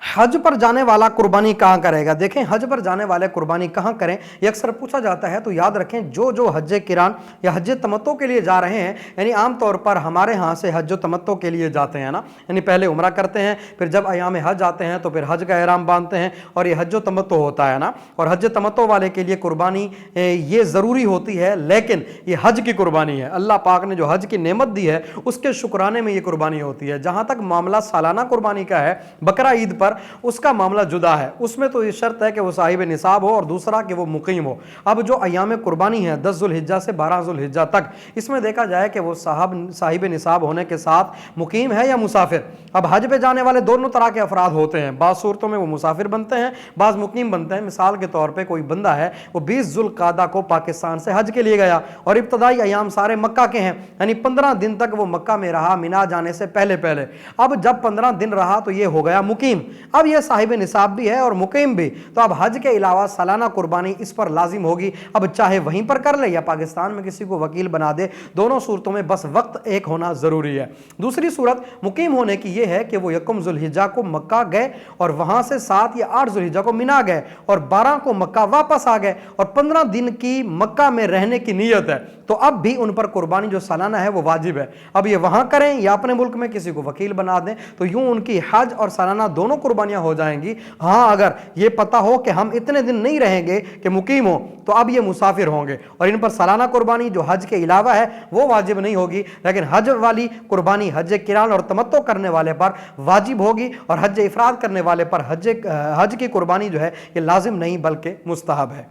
हज पर जाने वाला कुर्बानी कहाँ करेगा? देखें, हज पर जाने वाले कुर्बानी कहाँ करें, ये अक्सर पूछा जाता है। तो याद रखें, जो हज किरान या हज तमत्तो के लिए जा रहे हैं, यानी आम तौर पर हमारे यहाँ से हज तमत्तो के लिए जाते हैं ना, यानी पहले उम्रा करते हैं, फिर जब अयाम हज आते हैं तो फिर हज का एहराम बांधते हैं और ये हज तमत्तो होता है ना। और हज तमत्तो वाले के लिए कुर्बानी ये ज़रूरी होती है, लेकिन ये हज की कुर्बानी है। अल्लाह पाक ने जो हज की नेमत दी है उसके शुक्राने में ये कुर्बानी होती है। जहाँ तक मामला सालाना कुर्बानी का है, बकरा ईद पर, उसका मामला जुदा है। उसमें तो ये शर्त है कि वो साहिब निसाब हो और दूसरा कि वो मुकीम हो। अब जो अयाम कुर्बानी है 10 जुल्हिज्जा से 12 जुल्हिज्जा तक, इसमें देखा जाए कि वो साहिब निसाब होने के साथ मुकीम है या मुसाफिर। अब हज पे जाने वाले दोनों तरह के अफराद होते हैं। बाज़ सूरतों में वो मुसाफिर बनते हैं, बाज़ मुकीम बनते हैं। मिसाल के तौर पर कोई बंदा है, वो 20 जुल्क़ादा को पाकिस्तान से हज के लिए गया और इब्तदाई अयाम सारे मक्का के हैं, यानी 15 दिन तक वो मक्का में रहा मिना जाने से पहले पहले। अब जब 15 दिन रहा तो ये हो गया मुकीम। अब ये साहिब निसाब भी है और मुकीम भी, तो अब हज के अलावा सालाना कुर्बानी इस पर लाजिम होगी। अब चाहे वहीं पर कर ले या पाकिस्तान में किसी को वकील बना दे, दोनों सूरतों में बस वक्त एक होना ज़रूरी है। दूसरी सूरत मुकीम होने की यह है कि वो 1 जुल्हिज्जा को मक्का गए और वहाँ से 7 या 8 जुल्हिज्जा को मिना गए और 12 को मक्का वापस आ गए और 15 दिन की मक्का में रहने की नीयत है, तो अब भी उन पर कुर्बानी जो सालाना है वो वाजिब है। अब ये वहाँ करें या अपने मुल्क में किसी को वकील बना दें, तो यूँ उनकी हज और सालाना दोनों कुर्बानियाँ हो जाएंगी। हाँ, अगर ये पता हो कि हम इतने दिन नहीं रहेंगे कि मुकीम हो, तो अब ये मुसाफिर होंगे और इन पर सालाना कुर्बानी जो हज के अलावा है वो वाजिब नहीं होगी। लेकिन हज वाली कुर्बानी हज किरान और तमत्तो करने वाले पर वाजिब होगी और हज इफराद करने वाले पर हज की कुर्बानी जो है ये लाजिम नहीं बल्कि मुस्तहब है।